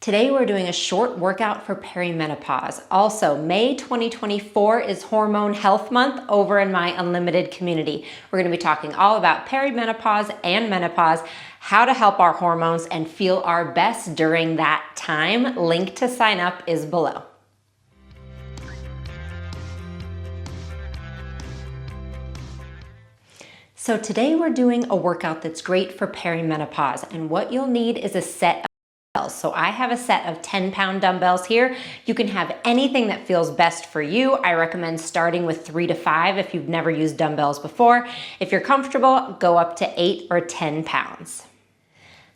Today we're doing a short workout for perimenopause. Also, May 2024 is Hormone Health Month over in my Unlimited community. We're going to be talking all about perimenopause and menopause, how to help our hormones and feel our best during that time. Link to sign up is below. So today we're doing a workout that's great for perimenopause, and what you'll need is a set of dumbbells. So I have a set of 10-pound dumbbells here. You can have anything that feels best for you. I recommend starting with 3 to 5 if you've never used dumbbells before. If you're comfortable, go up to 8 or 10 pounds.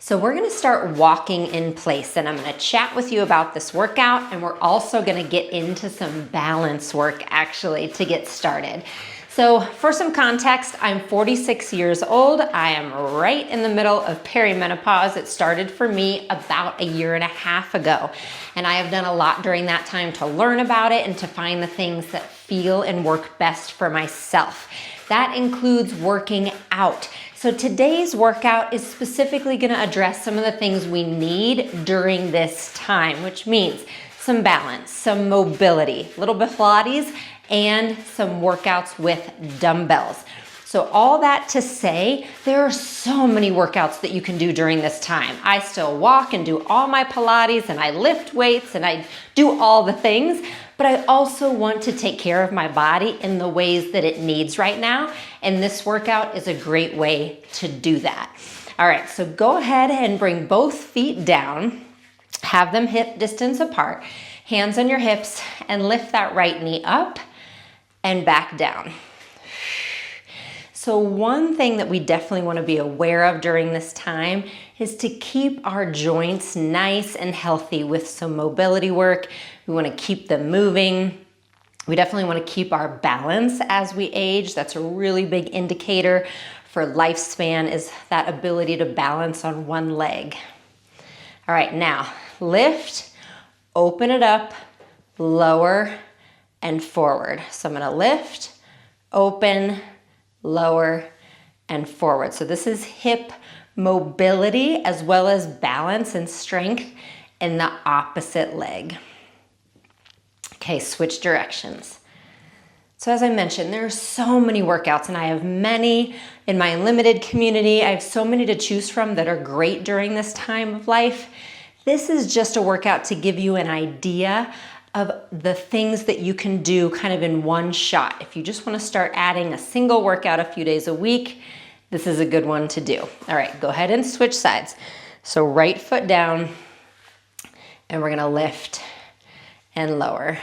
So we're gonna start walking in place, and I'm gonna chat with you about this workout, and we're also gonna get into some balance work actually to get started. So for some context, I'm 46 years old. I am right in the middle of perimenopause. It started for me about 1.5 years ago. And I have done a lot during that time to learn about it and to find the things that feel and work best for myself. That includes working out. So today's workout is specifically gonna address some of the things we need during this time, which means some balance, some mobility, a little bit of Pilates, and some workouts with dumbbells. So all that to say, there are so many workouts that you can do during this time. I still walk and do all my Pilates, and I lift weights, and I do all the things, but I also want to take care of my body in the ways that it needs right now, and this workout is a great way to do that. All right, so go ahead and bring both feet down, have them hip distance apart, hands on your hips, and lift that right knee up and back down. So one thing that we definitely want to be aware of during this time is to keep our joints nice and healthy with some mobility work. We want to keep them moving. We definitely want to keep our balance as we age. That's a really big indicator for lifespan, is that ability to balance on one leg. All right, now lift, open it up, lower, and forward. So I'm gonna lift, open, lower, and forward. So this is hip mobility as well as balance and strength in the opposite leg. Okay, switch directions. So as I mentioned, there are so many workouts, and I have many in my Unlimited community. I have so many to choose from that are great during this time of life. This is just a workout to give you an idea of the things that you can do kind of in one shot. If you just want to start adding a single workout a few days a week, this is a good one to do. All right, go ahead and switch sides. So right foot down, and we're gonna lift and lower.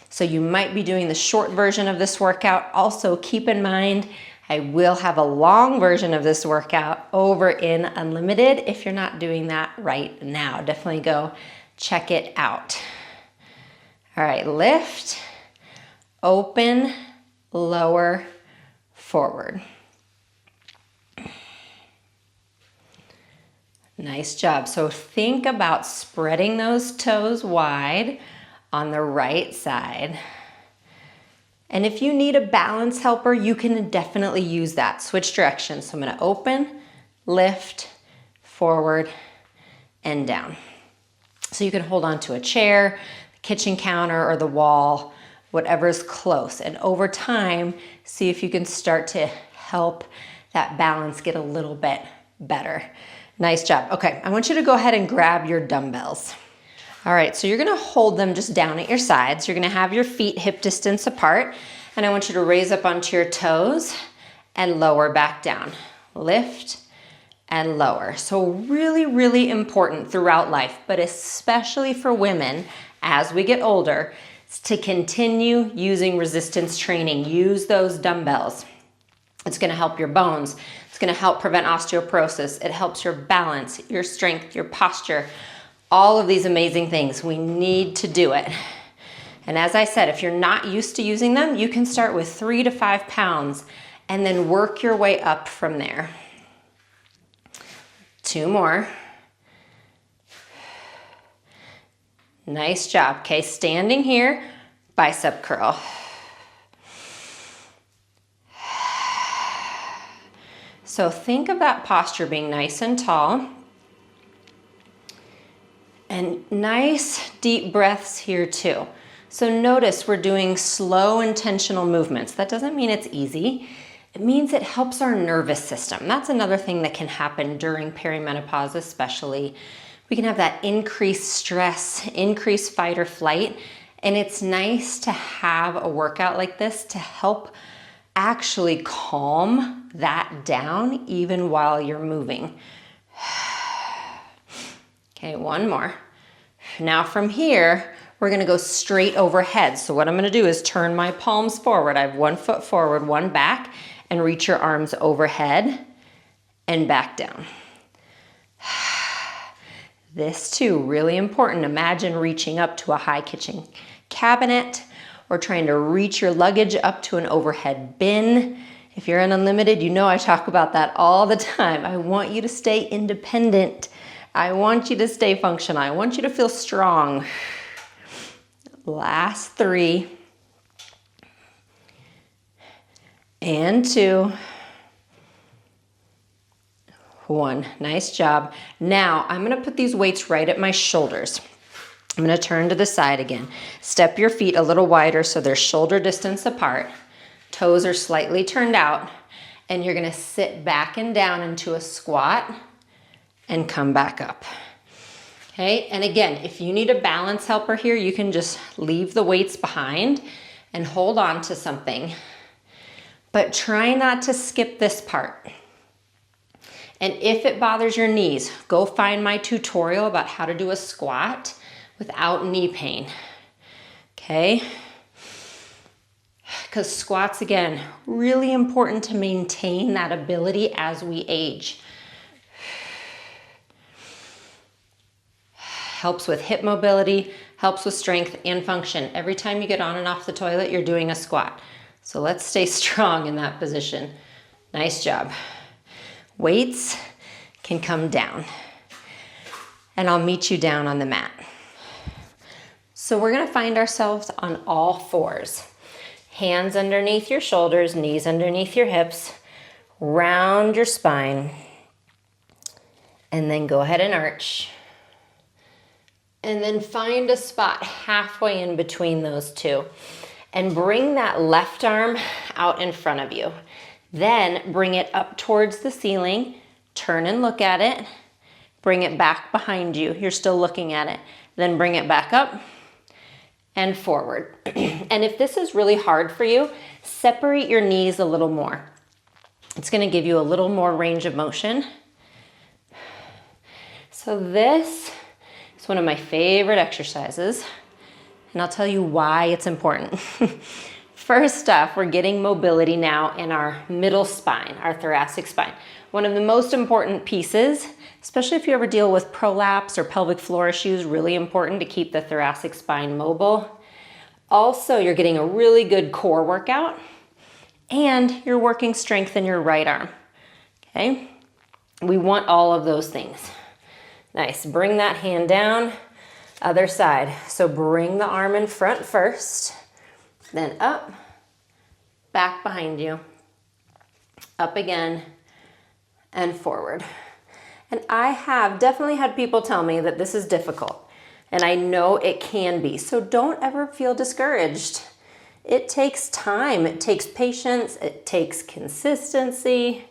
So you might be doing the short version of this workout. Also keep in mind, I will have a long version of this workout over in Unlimited if you're not doing that right now. Definitely go check it out. All right, lift, open, lower, forward. Nice job. So think about spreading those toes wide on the right side. And if you need a balance helper, you can definitely use that. Switch directions. So I'm gonna open, lift, forward, and down. So you can hold on to a chair, the kitchen counter, or the wall, whatever's close. And over time, see if you can start to help that balance get a little bit better. Nice job. Okay, I want you to go ahead and grab your dumbbells. All right, so you're gonna hold them just down at your sides. You're gonna have your feet hip distance apart, and I want you to raise up onto your toes and lower back down. Lift and lower. So really, really important throughout life, but especially for women as we get older, is to continue using resistance training. Use those dumbbells. It's gonna help your bones. It's gonna help prevent osteoporosis. It helps your balance, your strength, your posture, all of these amazing things. We need to do it. And as I said, if you're not used to using them, you can start with 3 to 5 pounds and then work your way up from there. 2 more. Nice job. Okay, standing here, bicep curl. So think of that posture being nice and tall. And nice deep breaths here too. So notice we're doing slow intentional movements. That doesn't mean it's easy. It means it helps our nervous system. That's another thing that can happen during perimenopause especially. We can have that increased stress, increased fight or flight, and it's nice to have a workout like this to help actually calm that down even while you're moving. Okay, one more. Now from here, we're gonna go straight overhead. So what I'm gonna do is turn my palms forward. I have 1 foot forward, 1 back, and reach your arms overhead and back down. This too, really important. Imagine reaching up to a high kitchen cabinet or trying to reach your luggage up to an overhead bin. If you're in Unlimited, you know I talk about that all the time. I want you to stay independent. I want you to stay functional. I want you to feel strong. Last 3. And 2. 1. Nice job. Now I'm gonna put these weights right at my shoulders. I'm gonna turn to the side again. Step your feet a little wider so they're shoulder distance apart. Toes are slightly turned out. And you're gonna sit back and down into a squat and come back up. Okay, and again, if you need a balance helper here, you can just leave the weights behind and hold on to something. But try not to skip this part. And if it bothers your knees, go find my tutorial about how to do a squat without knee pain. Okay? Because squats, again, really important to maintain that ability as we age. Helps with hip mobility, helps with strength and function. Every time you get on and off the toilet, you're doing a squat. So let's stay strong in that position. Nice job. Weights can come down. And I'll meet you down on the mat. So we're gonna find ourselves on all 4s. Hands underneath your shoulders, knees underneath your hips. Round your spine. And then go ahead and arch. And then find a spot halfway in between those 2. And bring that left arm out in front of you. Then bring it up towards the ceiling. Turn and look at it. Bring it back behind you. You're still looking at it. Then bring it back up and forward. And if this is really hard for you, separate your knees a little more. It's gonna give you a little more range of motion. So this is one of my favorite exercises, and I'll tell you why it's important. First off, we're getting mobility now in our middle spine, our thoracic spine. One of the most important pieces, especially if you ever deal with prolapse or pelvic floor issues, really important to keep the thoracic spine mobile. Also, you're getting a really good core workout, and you're working strength in your right arm, okay? We want all of those things. Nice, bring that hand down, other side. So bring the arm in front first, then up, back behind you, up again, and forward. And I have definitely had people tell me that this is difficult, and I know it can be, so don't ever feel discouraged. It takes time, it takes patience, it takes consistency.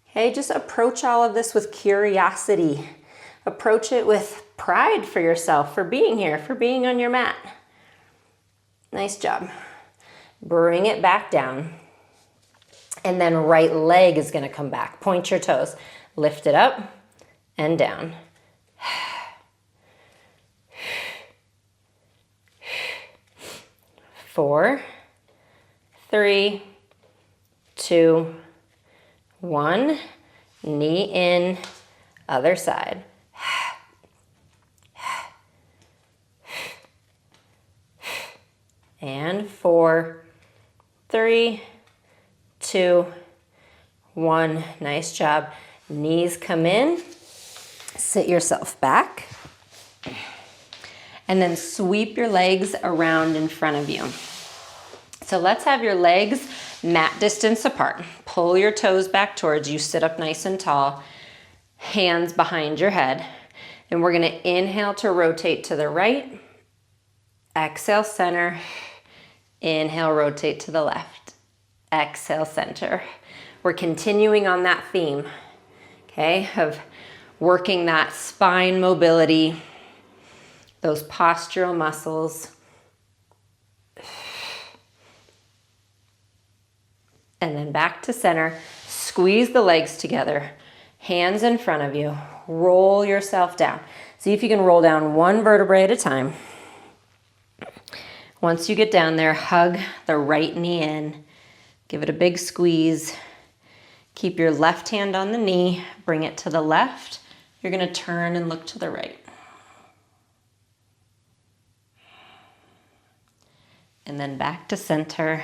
Okay, just approach all of this with curiosity. Approach it with pride for yourself, for being here, for being on your mat. Nice job. Bring it back down. And then right leg is gonna come back. Point your toes. Lift it up and down. 4, 3, 2, 1. Knee in, other side. And 4, 3, 2, 1. Nice job. Knees come in. Sit yourself back. And then sweep your legs around in front of you. So let's have your legs mat distance apart. Pull your toes back towards you. Sit up nice and tall. Hands behind your head. Then we're gonna inhale to rotate to the right, exhale center, inhale rotate to the left, exhale center. We're continuing on that theme, okay, of working that spine mobility, those postural muscles. And then back to center, squeeze the legs together, hands in front of you, roll yourself down. See if you can roll down one vertebrae at a time. Once you get down there, hug the right knee in, give it a big squeeze. Keep your left hand on the knee, bring it to the left. You're gonna turn and look to the right. And then back to center.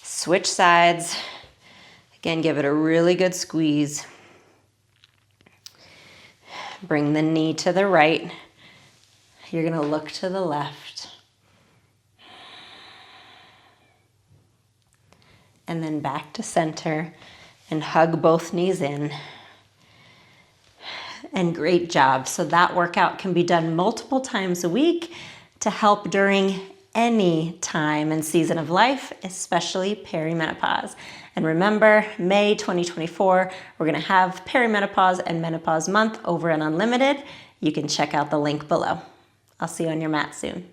Switch sides. Again, give it a really good squeeze. Bring the knee to the right. You're gonna look to the left. And then back to center and hug both knees in. And great job. So that workout can be done multiple times a week to help during any time and season of life, especially perimenopause. And remember, May 2024, we're gonna have perimenopause and menopause month over in Unlimited. You can check out the link below. I'll see you on your mat soon.